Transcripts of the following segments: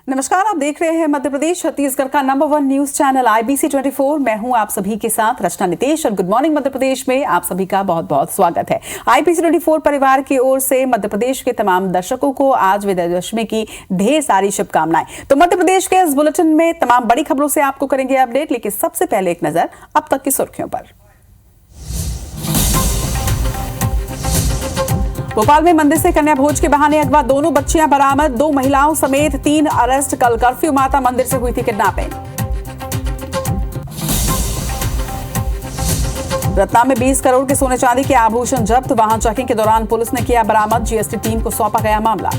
नमस्कार, आप देख रहे हैं मध्य प्रदेश छत्तीसगढ़ का नंबर 1 न्यूज चैनल IBC 24। मैं हूं आप सभी के साथ रचना नितेश और गुड मॉर्निंग मध्य प्रदेश में आप सभी का बहुत बहुत स्वागत है। IBC 24 परिवार की ओर से मध्य प्रदेश के तमाम दर्शकों को आज विजयदशमी की ढेर सारी शुभकामनाएं। तो मध्य प्रदेश के इस बुलेटिन में तमाम बड़ी खबरों से आपको करेंगे अपडेट, लेकिन सबसे पहले एक नजर अब तक की सुर्खियों पर। भोपाल में मंदिर से कन्या भोज के बहाने अगवा दोनों बच्चियां बरामद, 2 महिलाओं समेत 3 अरेस्ट। कल कर्फ्यू माता मंदिर से हुई थी किडनैपिंग। रतलाम में 20 करोड़ के सोने चांदी के आभूषण जब्त, वहां चेकिंग के दौरान पुलिस ने किया बरामद। GST टीम को सौंपा गया मामला।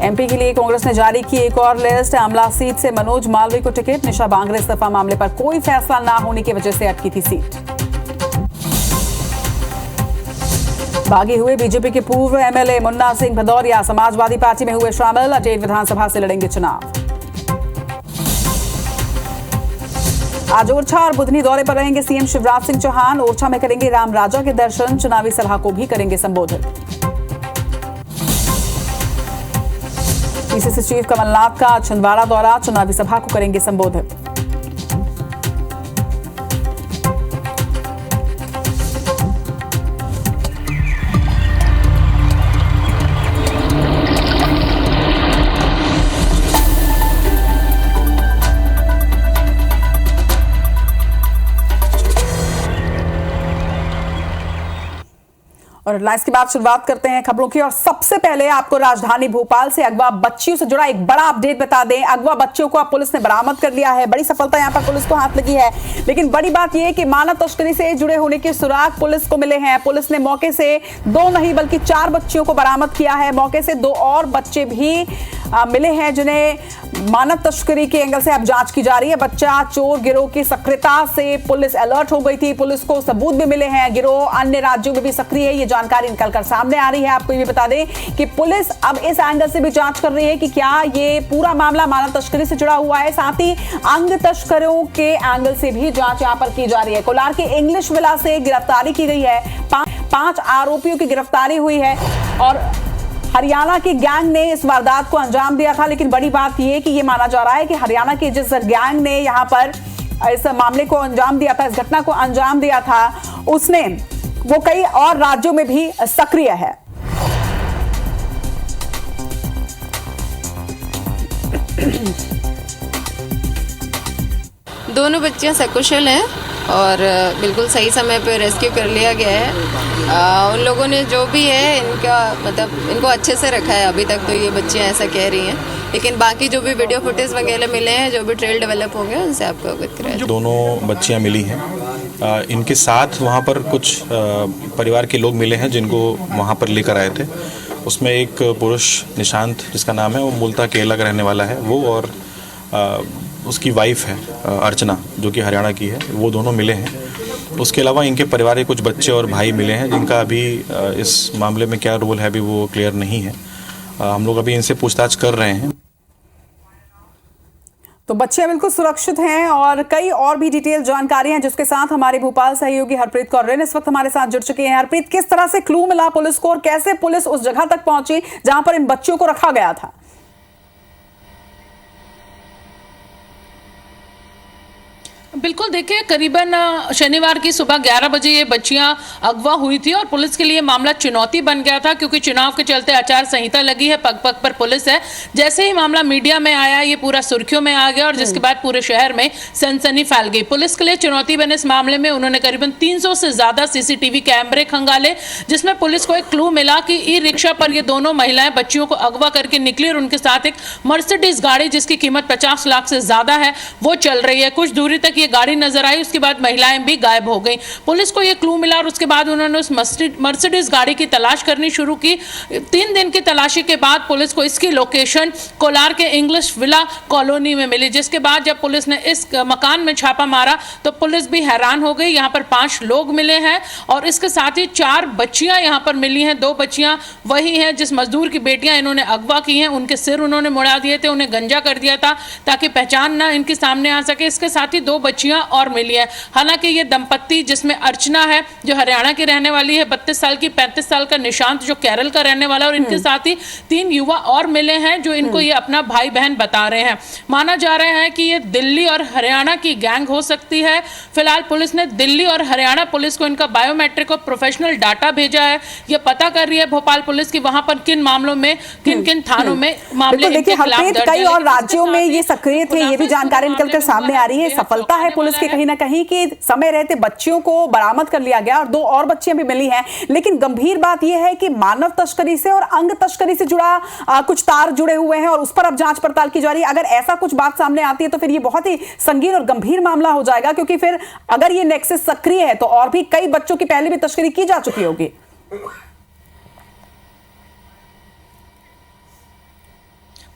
MP के लिए कांग्रेस ने जारी की एक और लिस्ट, आमला सीट से मनोज मालवीय को टिकट। निशा बांगरे इस्तीफा मामले पर कोई फैसला न होने की वजह से अटकी थी सीट। बागी हुए बीजेपी के पूर्व MLA मुन्ना सिंह भदौरिया, समाजवादी पार्टी में हुए शामिल। अटेर विधानसभा से लड़ेंगे चुनाव। आज ओरछा और बुधनी दौरे पर रहेंगे CM शिवराज सिंह चौहान। ओरछा में करेंगे राम राजा के दर्शन, चुनावी सभा को भी करेंगे संबोधित। PCC चीफ कमलनाथ का छिंदवाड़ा दौरा, चुनावी सभा को करेंगे संबोधित। और लाइव की बात शुरुआत करते हैं खबरों की, और सबसे पहले आपको राजधानी भोपाल से अगवा बच्चियों से जुड़ा एक बड़ा अपडेट बता दें। अगवा बच्चियों को अब पुलिस ने बरामद कर लिया है। बड़ी सफलता यहां पर पुलिस को हाथ लगी है, लेकिन बड़ी बात यह कि मानव तस्करी से जुड़े होने के सुराग पुलिस को मिले हैं। पुलिस ने मौके से 2 नहीं बल्कि 4 बच्चियों को बरामद किया है। मौके से 2 और बच्चे भी मिले हैं जिन्हें मानव तस्करी के एंगल से अब जांच की जा रही है। बच्चा चोर गिरोह की सक्रियता से पुलिस अलर्ट हो गई थी। पुलिस को सबूत भी मिले हैं। गिरोह अन्य राज्यों में भी सक्रिय है, ये जानकारी निकलकर सामने आ रही है। आपको ये भी बता दें कि पुलिस अब इस एंगल से भी जांच कर रही है कि क्या ये पूरा मामला मानव तस्करी से जुड़ा हुआ है। साथ ही अंग तस्करों के एंगल से भी जांच यहां पर की जा रही है। कोलार के इंग्लिश विला से गिरफ्तारी की गई है। 5 आरोपियों की गिरफ्तारी हुई है और हरियाणा के गैंग ने इस वारदात को अंजाम दिया था। लेकिन बड़ी बात यह कि यह माना जा रहा है कि हरियाणा के जिस गैंग ने यहां पर इस मामले को अंजाम दिया था, इस घटना को अंजाम दिया था, उसने वो कई और राज्यों में भी सक्रिय है। दोनों बच्चियां सकुशल हैं और बिल्कुल सही समय पे रेस्क्यू कर लिया गया है। उन लोगों ने जो भी है इनका मतलब इनको अच्छे से रखा है अभी तक, तो ये बच्चियां ऐसा कह रही हैं। लेकिन बाकी जो भी वीडियो फुटेज वगैरह मिले हैं, जो भी ट्रेल डेवलप हो गया, उनसे आपको अवगत कराया। दोनों बच्चियां मिली हैं। इनके साथ वहाँ पर कुछ परिवार के लोग मिले हैं जिनको वहाँ पर लेकर आए थे। उसमें एक पुरुष निशांत जिसका नाम है, वो मूलतः केरला का रहने वाला है, वो और उसकी वाइफ है अर्चना जो कि हरियाणा की है, वो दोनों मिले हैं। उसके अलावा इनके परिवार के कुछ बच्चे और भाई मिले हैं जिनका अभी इस मामले में क्या रोल है अभी वो क्लियर नहीं है। हम लोग अभी इनसे पूछताछ कर रहे हैं। तो बच्चे बिल्कुल सुरक्षित हैं और कई और भी डिटेल जानकारी हैं जिसके साथ हमारे भोपाल सहयोगी हरप्रीत कौर इस वक्त हमारे साथ जुड़ चुके हैं। हरप्रीत, किस तरह से क्लू मिला पुलिस को और कैसे पुलिस उस जगह तक पहुंची जहां पर इन बच्चों को रखा गया था? बिल्कुल, देखिए करीबन शनिवार की सुबह 11 बजे ये बच्चियां अगवा हुई थी और पुलिस के लिए मामला चुनौती बन गया था क्योंकि चुनाव के चलते आचार संहिता लगी है, पग पग पर पुलिस है। जैसे ही मामला मीडिया में आया, ये पूरा सुर्खियों में आ गया और जिसके बाद पूरे शहर में सनसनी फैल गई। पुलिस के लिए चुनौती बने इस मामले में उन्होंने करीबन 300 से ज्यादा CCTV कैमरे खंगाले, जिसमें पुलिस को एक क्लू मिला कि ई रिक्शा पर ये दोनों महिलाएं बच्चियों को अगवा करके निकली और उनके साथ एक मर्सिडीज गाड़ी जिसकी कीमत 50 लाख से ज्यादा है वो चल रही है। कुछ दूरी तक ये गाड़ी नजर आई, उसके बाद महिलाएं भी गायब हो गई। पुलिस को ये क्लू मिला और उसके बाद उन्होंने उस मर्सिडीज गाड़ी की तलाश करनी शुरू की। 3 दिन की तलाशी के बाद पुलिस को इसकी लोकेशन कोलार के इंग्लिश विला कॉलोनी में मिली, जिसके बाद जब पुलिस ने इस मकान में छापा मारा तो पुलिस भी हैरान हो गई। यहाँ पर 5 लोग मिले हैं और इसके साथ ही 4 बच्चियां यहाँ पर मिली हैं। 2 बच्चियां वही हैं जिस मजदूर की बेटियां इन्होंने अगवा की हैं, उनके सिर उन्होंने मुड़ा दिए थे, उन्हें गंजा कर दिया था ताकि पहचान ना इनके सामने आ सके। इसके साथ ही 2 बच्चियां बच्चियां और मिली है। हालांकि ये दंपत्ति जिसमें अर्चना है जो हरियाणा की रहने वाली है 32 साल की, 35 साल का निशांत जो केरल का रहने वाला है, और इनके साथ ही 3 युवा और मिले हैं जो इनको ये अपना भाई बहन बता रहे हैं। माना जा रहा है कि ये दिल्ली और हरियाणा की गैंग हो सकती है। फिलहाल पुलिस ने दिल्ली और हरियाणा पुलिस को इनका बायोमेट्रिक और प्रोफेशनल डाटा भेजा है। ये पता कर रही है भोपाल पुलिस की वहां पर किन मामलों में किन थानों में मामले इनके खिलाफ दर्ज है। कई और राज्यों में ये सक्रिय थे, ये भी जानकारी निकलकर सामने आ रही है। सफलता है पुलिस की कहीं ना कहीं कि समय रहते बच्चियों को बरामद कर लिया गया और 2 और बच्चियां भी मिली हैं। लेकिन गंभीर बात यह है कि मानव तस्करी से और अंग तस्करी से जुड़ा कुछ तार जुड़े हुए हैं और उस पर अब जांच पड़ताल की जा रही है। अगर ऐसा कुछ बात सामने आती है तो फिर ये बहुत ही संगीन और गंभीर मामला हो जाएगा, क्योंकि फिर अगर ये नेक्सस सक्रिय है तो और भी कई बच्चों की पहले भी तस्करी की जा चुकी होगी।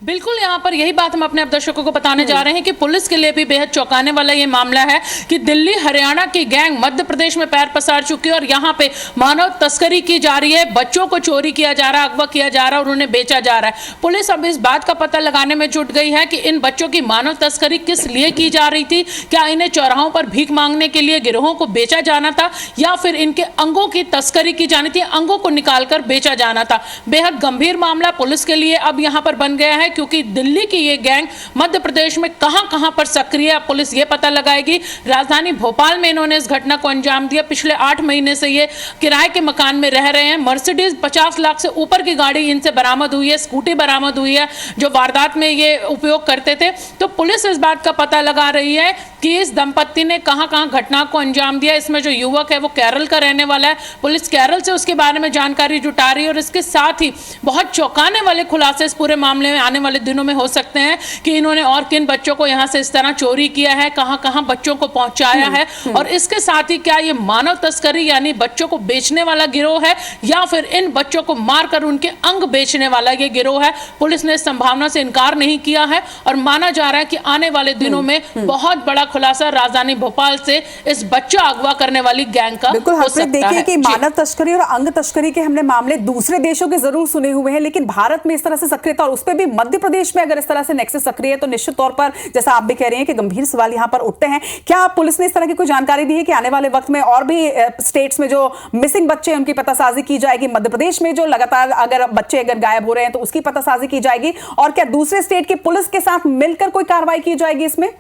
बिल्कुल, यहाँ पर यही बात हम अपने दर्शकों को बताने जा रहे हैं कि पुलिस के लिए भी बेहद चौंकाने वाला ये मामला है कि दिल्ली हरियाणा की गैंग मध्य प्रदेश में पैर पसार चुकी है और यहाँ पे मानव तस्करी की जा रही है, बच्चों को चोरी किया जा रहा है, अगवा किया जा रहा है और उन्हें बेचा जा रहा है। पुलिस अब इस बात का पता लगाने में जुट गई है कि इन बच्चों की मानव तस्करी किस लिए की जा रही थी। क्या इन्हें चौराहों पर भीख मांगने के लिए गिरोहों को बेचा जाना था या फिर इनके अंगों की तस्करी की जानी थी, अंगों को निकालकर बेचा जाना था। बेहद गंभीर मामला पुलिस के लिए अब यहाँ पर बन गया है, क्योंकि दिल्ली की ये गैंग मध्य प्रदेश में कहां-कहां पर सक्रिय है पुलिस ये पता लगाएगी। राजधानी भोपाल में इन्होंने इस घटना को अंजाम दिया। पिछले 8 महीने से ये किराए के मकान में रह रहे हैं। मर्सिडीज 50 लाख से ऊपर की गाड़ी इनसे बरामद हुई है, स्कूटी बरामद हुई है जो वारदात में ये उपयोग करते थे। तो पुलिस इस बात का पता लगा रही है कि इस दंपत्ति ने कहां-कहां घटना को अंजाम दिया। इसमें जो युवक है वो केरल का रहने वाला है। पुलिस केरल से उसके बारे में जानकारी जुटा रही है और इसके साथ ही बहुत चौंकाने वाले खुलासे इस पूरे मामले में आने वाले दिनों में हो सकते हैं कि इन्होंने और किन बच्चों को यहां से इस तरह चोरी किया है, कहां-कहां बच्चों को पहुंचाया है और इसके साथ ही क्या ये मानव तस्करी यानी बच्चों को बेचने वाला गिरोह है या फिर इन बच्चों को मारकर उनके अंग बेचने वाला ये गिरोह है। पुलिस ने इस संभावना से इनकार नहीं किया है और माना जा रहा है कि आने वाले दिनों में बहुत बड़ा खुलासा राजधानी भोपाल से इस बच्चा अगवा करने वाली गैंग का हो सकता है। देखिए कि मानव तस्करी और अंग तस्करी के हमने मामले दूसरे देशों के जरूर सुने हुए हैं, लेकिन भारत में इस तरह से सक्रियता और उस पर भी मध्य प्रदेश में अगर इस तरह से नेक्सस सक्रिय है तो निश्चित तौर पर जैसा आप भी कह रहे हैं कि गंभीर सवाल यहां पर उठते हैं। क्या पुलिस ने इस तरह की कोई जानकारी दी है कि आने वाले वक्त में और भी स्टेट्स में जो मिसिंग बच्चे हैं उनकी पतासाजी की जाएगी? मध्य प्रदेश में जो लगातार अगर बच्चे गायब हो रहे हैं तो उसकी पतासाजी की जाएगी और क्या दूसरे स्टेट की पुलिस के साथ मिलकर कोई कार्रवाई की जाएगी इसमें?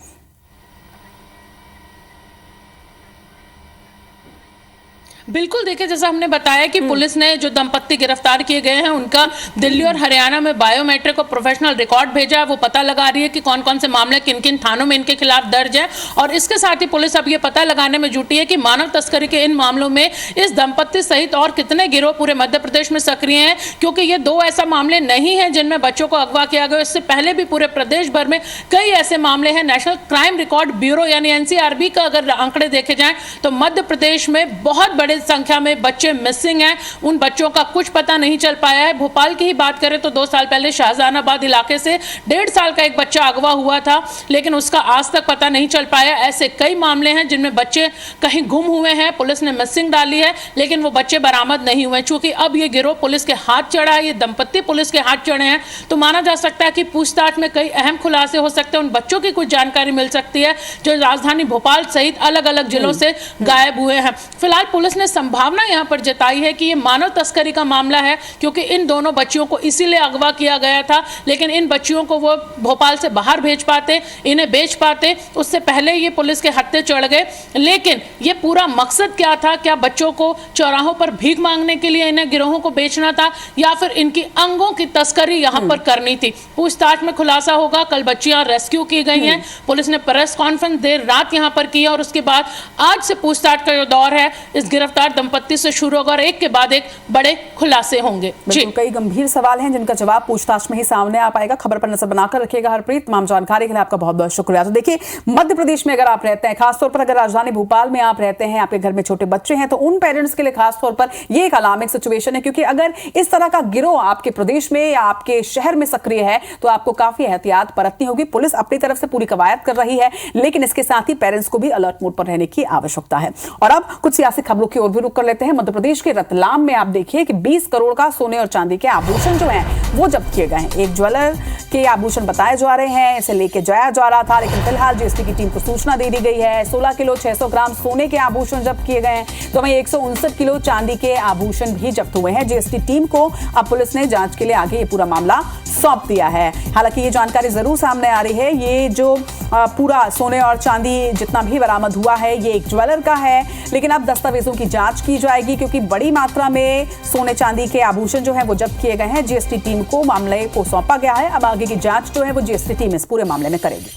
बिल्कुल, देखिए जैसा हमने बताया कि पुलिस ने जो दंपत्ति गिरफ्तार किए गए हैं उनका दिल्ली और हरियाणा में बायोमेट्रिक और प्रोफेशनल रिकॉर्ड भेजा है। वो पता लगा रही है कि कौन कौन से मामले किन किन थानों में इनके खिलाफ दर्ज है और इसके साथ ही पुलिस अब ये पता लगाने में जुटी है कि मानव तस्करी के इन मामलों में इस दंपत्ति सहित और कितने गिरोह पूरे मध्य प्रदेश में सक्रिय हैं, क्योंकि ये 2 ऐसा मामले नहीं है जिनमें बच्चों को अगवा किया गया। इससे पहले भी पूरे प्रदेश भर में कई ऐसे मामले हैं। नेशनल क्राइम रिकॉर्ड ब्यूरो यानी NCRB का अगर आंकड़े देखे जाएं तो मध्य प्रदेश में बहुत बड़े संख्या में बच्चे मिसिंग हैं। उन बच्चों का कुछ पता नहीं चल पाया है। भोपाल की ही बात करें तो 2 साल पहले शाहजहानाबाद इलाके से 1.5 साल का एक बच्चा अगवा हुआ था, लेकिन उसका आज तक पता नहीं चल पाया। ऐसे कई मामले हैं जिनमें बच्चे कहीं गुम हुए हैं, पुलिस ने मिसिंग डाली है, लेकिन वो बच्चे बरामद नहीं हुए। चूंकि अब ये गिरोह पुलिस के हाथ चढ़ा है, ये दंपत्ति पुलिस के हाथ चढ़े हैं, तो माना जा सकता है कि पूछताछ में कई अहम खुलासे हो सकते हैं। उन बच्चों की कुछ जानकारी मिल सकती है जो राजधानी भोपाल सहित अलग अलग जिलों से गायब हुए हैं। फिलहाल पुलिस ने संभावना यहां पर जताई है कि ये मानव तस्करी का मामला है, क्योंकि इन दोनों बच्चियों को इसीलिए अगवा किया गया था, लेकिन इन बच्चियों को वो भोपाल से बाहर भेज पाते, इन्हें बेच पाते, उससे पहले ये पुलिस के हत्थे चढ़ गए। लेकिन ये पूरा मकसद क्या था? क्या बच्चों को चौराहों पर भीख मांगने के लिए इन्हें गिरोहों को बेचना था या फिर इनकी अंगों की तस्करी यहां पर करनी थी? पूछताछ में खुलासा होगा। कल बच्चियां रेस्क्यू की गई हैं, पुलिस ने प्रेस कॉन्फ्रेंस देर रात यहां पर की और उसके बाद आज से पूछताछ का जो दौर है इस गिरफ्तार दंपत्ति से शुरू होगा और एक के बाद एक बड़े खुलासे होंगे। जी, कई गंभीर सवाल हैं जिनका जवाब पूछताछ में ही सामने आ पाएगा। खबर पर नजर बनाकर रखिएगा हरप्रीत। तमाम जानकारी के लिए आपका बहुत बहुत शुक्रिया। तो देखिए, मध्य प्रदेश में अगर आप रहते हैं, खासतौर पर अगर राजधानी भोपाल में आप रहते हैं, आपके घर में छोटे बच्चे हैं, तो उन पेरेंट्स के लिए खासतौर पर यह एक अलार्मिंग सिचुएशन है, क्योंकि अगर इस तरह का गिरोह आपके प्रदेश में या आपके शहर में सक्रिय है तो आपको काफी एहतियात बरतनी होगी। पुलिस अपनी तरफ से पूरी कवायद कर रही है, लेकिन इसके साथ ही पेरेंट्स को भी अलर्ट मोड पर रहने की आवश्यकता है। और अब कुछ सियासी खबरों की ओर भी रुक कर लेते हैं। मध्य प्रदेश के रतलाम में आप देखिए कि 20 करोड़ का सोने और चांदी के आभूषण जो हैं वो जब्त किए गए हैं। एक ज्वेलर के आभूषण बताए जा रहे हैं, इसे लेके जाया जा रहा था, लेकिन फिलहाल जीएसटी की टीम को सूचना दे दी गई है। 16 किलो 600 ग्राम सोने के आभूषण जब्त किए गए हैं, तो वहीं 159 किलो चांदी के आभूषण भी जब्त हुए हैं। जीएसटी टीम को अब पुलिस ने जांच के लिए आगे ये पूरा मामला सौंप दिया है। हालांकि ये जानकारी जरूर सामने आ रही है, ये जो पूरा सोने और चांदी जितना भी बरामद हुआ है ये एक ज्वेलर का है, लेकिन अब दस्तावेजों की जांच की जाएगी क्योंकि बड़ी मात्रा में सोने चांदी के आभूषण जो है वो जब्त किए गए हैं। जीएसटी टीम को मामले को सौंपा गया है, अब आगे की जांच जो है वो जीएसटी टीम इस पूरे मामले में करेगी।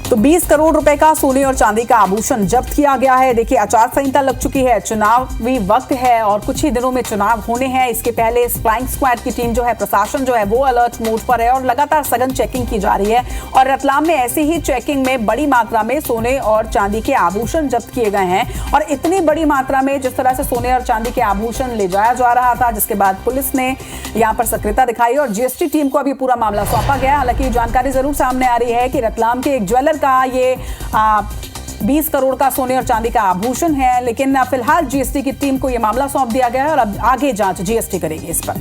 तो 20 करोड़ रुपए का सोने और चांदी का आभूषण जब्त किया गया है। देखिए, आचार संहिता लग चुकी है, चुनावी वक्त है और कुछ ही दिनों में चुनाव होने हैं। इसके पहले फ्लाइंग स्क्वाड की टीम जो है, प्रशासन जो है वो अलर्ट मोड पर है और लगातार सघन चेकिंग की जा रही है। और रतलाम में ऐसी ही चेकिंग में बड़ी मात्रा में सोने और चांदी के आभूषण जब्त किए गए हैं। और इतनी बड़ी मात्रा में जिस तरह से सोने और चांदी के आभूषण ले जाया जा रहा था, जिसके बाद पुलिस ने यहाँ पर सक्रियता दिखाई और जीएसटी टीम को अभी पूरा मामला सौंपा गया। हालांकि जानकारी जरूर सामने आ रही है कि रतलाम के एक ज्वेलर का ये 20 करोड़ का सोने और चांदी का आभूषण है, लेकिन फिलहाल जीएसटी की टीम को यह मामला सौंप दिया गया है और अब आगे जांच जीएसटी करेगी इस पर।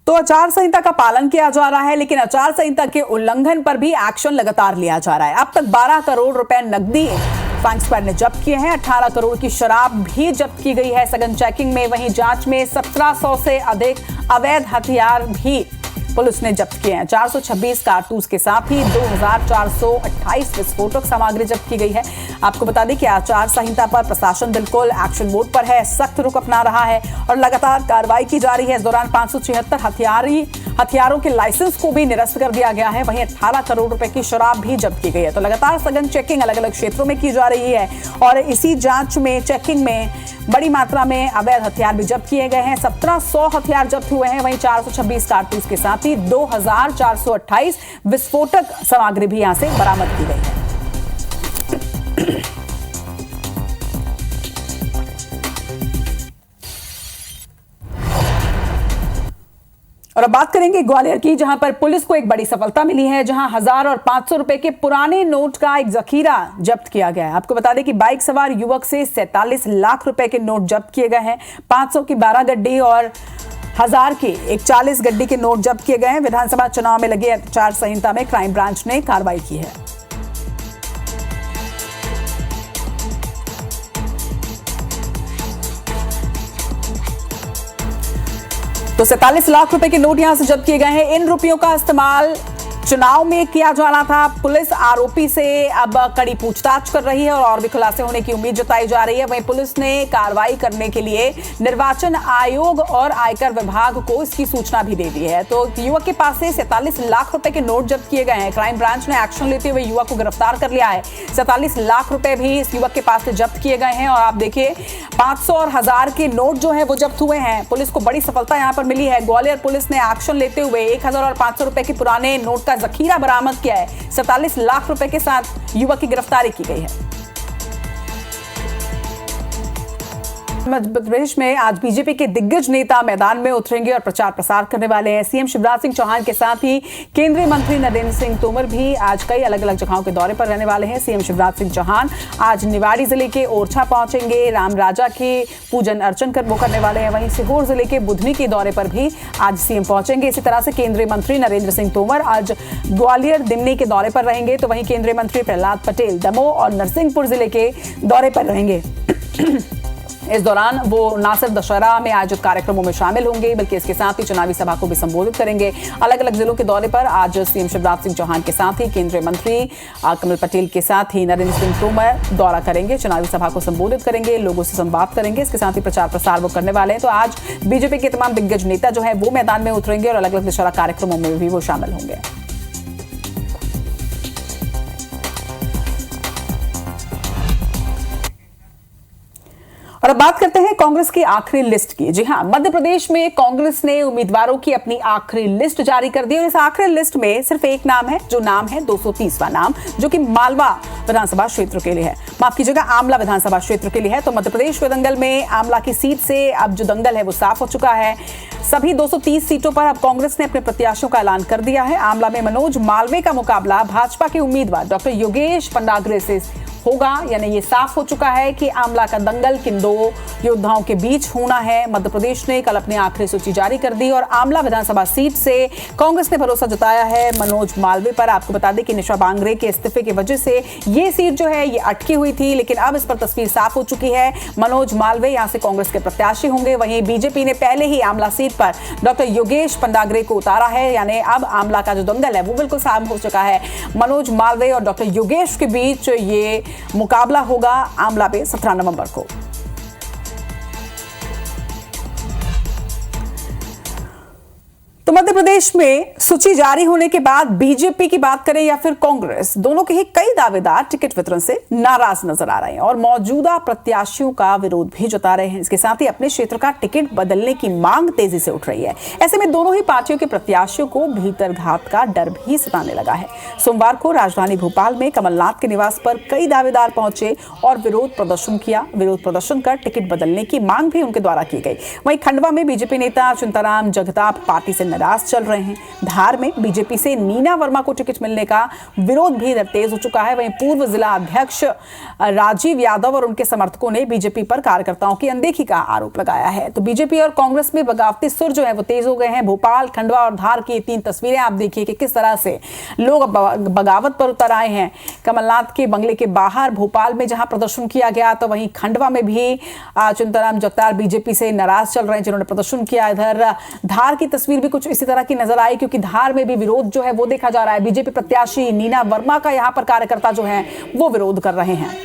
तो आचार संहिता का पालन किया जा रहा है, लेकिन आचार संहिता के उल्लंघन पर भी एक्शन लगातार लिया जा रहा है। अब तक 12 करोड़ रुपए नकदी फ्लाइंग स्क्वाड ने जब्त किए हैं, 18 करोड़ की शराब भी जब्त की गई है सघन चेकिंग में। वहीं जांच में 1700 से अधिक अवैध हथियार भी पुलिस ने जब्त किए हैं। 426 कारतूस के साथ ही 2428 विस्फोटक सामग्री जब्त की गई है। आपको बता दें कि आचार संहिता पर प्रशासन बिल्कुल एक्शन मोड पर है, सख्त रुख अपना रहा है और लगातार कार्रवाई की जा रही है। इस दौरान 576 हथियारों के लाइसेंस को भी निरस्त कर दिया गया है। वहीं 18 करोड़ रुपए की शराब भी जब्त की गई है। तो लगातार सघन चेकिंग अलग अलग क्षेत्रों में की जा रही है और इसी जांच में, चेकिंग में बड़ी मात्रा में अवैध हथियार भी जब्त किए गए हैं। 1700 हथियार जब्त हुए हैं। वहीं 426 कारतूस के साथ ही 2428 विस्फोटक सामग्री भी यहां से बरामद की गई है। और अब बात करेंगे ग्वालियर की, जहां पर पुलिस को एक बड़ी सफलता मिली है, जहां 1000 और 500 रुपए के पुराने नोट का एक जखीरा जब्त किया गया है। आपको बता दें कि बाइक सवार युवक से 47 लाख रुपए के नोट जब्त किए गए हैं। 500 की 12 गड्डी और 1000 की एक 40 गड्डी के नोट जब्त किए गए हैं। विधानसभा चुनाव में लगे आचार संहिता में क्राइम ब्रांच ने कार्रवाई की है। तो 47 लाख रुपए के नोट यहां से जब्त किए गए हैं। इन रुपयों का इस्तेमाल चुनाव में किया जा रहा था। पुलिस आरोपी से अब कड़ी पूछताछ कर रही है और भी खुलासे होने की उम्मीद जताई जा रही है। वहीं पुलिस ने कार्रवाई करने के लिए निर्वाचन आयोग और आयकर विभाग को इसकी सूचना भी दे दी है। तो युवक के पास से 47 लाख रुपए के नोट जब्त किए गए हैं। क्राइम ब्रांच ने एक्शन लेते हुए युवक को गिरफ्तार कर लिया है। 47 लाख रुपए भी इस युवक के पास से जब्त किए गए हैं और आप देखिए 500 और 1000 के नोट जो है वो जब्त हुए हैं। पुलिस को बड़ी सफलता यहां पर मिली है। ग्वालियर पुलिस ने एक्शन लेते हुए 1000 और 500 रुपए के पुराने नोट का जखीरा बरामद किया है। 47 लाख रुपए के साथ युवक की गिरफ्तारी की गई है। मध्य प्रदेश में आज बीजेपी के दिग्गज नेता मैदान में उतरेंगे और प्रचार प्रसार करने वाले हैं। सीएम शिवराज सिंह चौहान के साथ ही केंद्रीय मंत्री नरेंद्र सिंह तोमर भी आज कई अलग अलग जगहों के दौरे पर रहने वाले हैं। सीएम शिवराज सिंह चौहान आज निवाड़ी जिले के ओरछा पहुंचेंगे, राम राजा के पूजन अर्चन करने वाले हैं। वहीं सीहोर जिले के बुधनी के दौरे पर भी आज सीएम पहुंचेंगे। इसी तरह से केंद्रीय मंत्री नरेंद्र सिंह तोमर आज ग्वालियर दिमनी के दौरे पर रहेंगे, तो वहीं केंद्रीय मंत्री प्रहलाद पटेल दमोह और नरसिंहपुर जिले के दौरे पर रहेंगे। इस दौरान वो ना सिर्फ दशहरा में आयोजित कार्यक्रमों में शामिल होंगे, बल्कि इसके साथ ही चुनावी सभा को भी संबोधित करेंगे। अलग अलग जिलों के दौरे पर आज सीएम शिवराज सिंह चौहान के साथ ही केंद्रीय मंत्री कमल पटेल के साथ ही नरेंद्र सिंह तोमर दौरा करेंगे, चुनावी सभा को संबोधित करेंगे, लोगों से संवाद करेंगे। इसके साथ ही प्रचार प्रसार वो करने वाले हैं। तो आज बीजेपी के तमाम दिग्गज नेता जो है वो मैदान में उतरेंगे और अलग अलग दशहरा कार्यक्रमों में भी वो शामिल होंगे। और अब बात करते हैं कांग्रेस की आखिरी लिस्ट की। जी हां, मध्य प्रदेश में कांग्रेस ने उम्मीदवारों की अपनी आखिरी लिस्ट जारी कर दी और इस आखिरी लिस्ट में सिर्फ एक नाम है, जो नाम है 230वां नाम, जो कि मालवा विधानसभा क्षेत्र के लिए है, माफ कीजिएगा आमला विधानसभा क्षेत्र के लिए है। तो मध्य प्रदेश के दंगल में आमला की सीट से अब जो दंगल है वो साफ हो चुका है। सभी 230 सीटों पर अब कांग्रेस ने अपने प्रत्याशियों का ऐलान कर दिया है। आमला में मनोज मालवीय का मुकाबला भाजपा के उम्मीदवार डॉक्टर योगेश पंडाग्रे से होगा, यानी ये साफ हो चुका है कि आमला का दंगल किन दो योद्धाओं के बीच होना है। मध्य प्रदेश ने कल अपनी आखिरी सूची जारी कर दी और आमला विधानसभा सीट से कांग्रेस ने भरोसा जताया है मनोज मालवीय पर। आपको बता दें कि निशा बांगरे के इस्तीफे की वजह से ये सीट जो है ये अटकी हुई थी, लेकिन अब इस पर तस्वीर साफ हो चुकी है। मनोज मालवीय यहां से कांग्रेस के प्रत्याशी होंगे। वहीं बीजेपी ने पहले ही आमला सीट पर डॉक्टर योगेश पंडाग्रे को उतारा है, यानी अब आमला का जो दंगल है वो बिल्कुल साफ हो चुका है। मनोज मालवीय और डॉक्टर योगेश के बीच ये मुकाबला होगा आमला पे 17 नवंबर को। तो मध्य प्रदेश में सूची जारी होने के बाद बीजेपी की बात करें या फिर कांग्रेस, दोनों के ही कई दावेदार टिकट वितरण से नाराज नजर आ रहे हैं और मौजूदा प्रत्याशियों का विरोध भी जता रहे हैं। इसके साथ ही अपने क्षेत्र का टिकट बदलने की मांग तेजी से उठ रही है। ऐसे में दोनों ही पार्टियों के प्रत्याशियों को भीतरघात का डर भी सताने लगा है। सोमवार को राजधानी भोपाल में कमलनाथ के निवास पर कई दावेदार पहुंचे और विरोध प्रदर्शन किया। विरोध प्रदर्शन कर टिकट बदलने की मांग भी उनके द्वारा की गई। वहीं खंडवा में बीजेपी नेता चिंताराम जगताप पार्टी से नाराज चल रहे हैं। धार में बीजेपी से नीना वर्मा को टिकट मिलने का विरोध भी तेज हो चुका है। वहीं पूर्व जिला अध्यक्ष राजीव यादव और उनके समर्थकों ने बीजेपी पर कार्यकर्ताओं की अनदेखी का आरोप लगाया है। तो बीजेपी और कांग्रेस में बगावती सुर जो है वो तेज हो गए हैं। भोपाल, खंडवा और धार की 3 तस्वीरें आप देखिए कि किस तरह से लोग बगावत पर उतर आए हैं। कमलनाथ के बंगले के बाहर भोपाल में जहां प्रदर्शन किया गया, तो वहीं खंडवा में भी चिंताराम जगताप बीजेपी से नाराज चल रहे हैं जिन्होंने प्रदर्शन किया। इधर धार की तस्वीर भी कुछ इसी तरह की नजर आई, क्योंकि धार में भी विरोध जो है वो देखा जा रहा है। बीजेपी प्रत्याशी नीना वर्मा का यहां पर कार्यकर्ता जो हैं वो विरोध कर रहे हैं।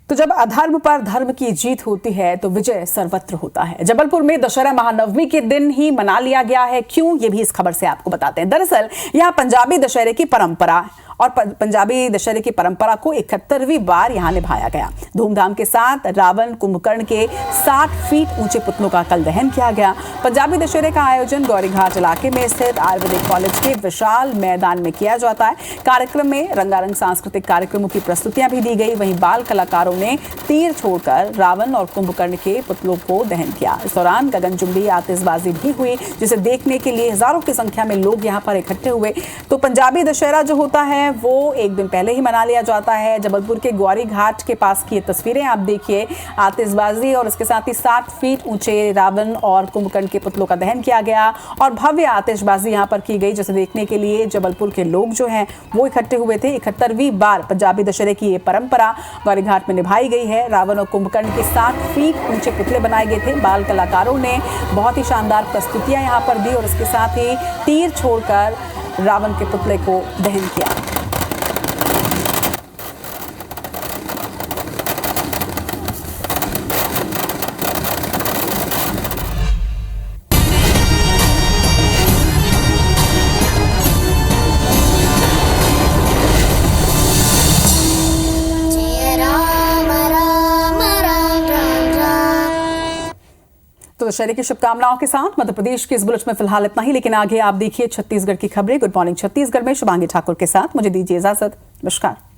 तो जब अधर्म पर धर्म की जीत होती है तो विजय सर्वत्र होता है। जबलपुर में दशहरा महानवमी के दिन ही मना लिया गया है। क्यों, ये भी इस खबर से आपको बताते हैं। दरअसल यहां पंजाबी दशहरे की परंपरा और पंजाबी दशहरे की परंपरा को 71वीं बार यहां निभाया गया। धूमधाम के साथ रावण कुंभकर्ण के 60 फीट ऊंचे पुतलों का कल दहन किया गया। पंजाबी दशहरे का आयोजन गौरीघाट इलाके में स्थित आयुर्वेदिक कॉलेज के विशाल मैदान में किया जाता है। कार्यक्रम में रंगारंग सांस्कृतिक कार्यक्रमों की प्रस्तुतियां भी दी गई। वहीं बाल कलाकारों ने तीर छोड़कर रावण और कुंभकर्ण के पुतलों को दहन किया। इस दौरान गगनचुंबी आतिशबाजी भी हुई, जिसे देखने के लिए हजारों की संख्या में लोग यहां पर इकट्ठे हुए। तो पंजाबी दशहरा जो होता है वो एक दिन पहले ही मना लिया जाता है। जबलपुर के ग्वारी घाट के पास की ये तस्वीरें आप देखिए, आतिशबाजी और इसके साथ ही 60 फीट ऊंचे रावण और कुंभकर्ण के पुतलों का दहन किया गया और भव्य आतिशबाजी यहां पर की गई, जिसे देखने के लिए जबलपुर के लोग जो हैं वो इकट्ठे हुए थे। 71वीं बार पंजाबी दशहरे की ये परंपरा ग्वारी घाट में निभाई गई है। रावण और कुंभकर्ण के 60 फीट ऊंचे पुतले बनाए गए थे। बाल कलाकारों ने बहुत ही शानदार प्रस्तुतियां यहां पर दी और इसके साथ ही तीर छोड़कर रावण के पुतले को दहन किया। तो दशहरे की शुभकामनाओं के साथ मध्य प्रदेश के इस बुलेटिन में फिलहाल इतना ही, लेकिन आगे आप देखिए छत्तीसगढ़ की खबरें। गुड मॉर्निंग छत्तीसगढ़ में शुभांगी ठाकुर के साथ मुझे दीजिए इजाजत। नमस्कार।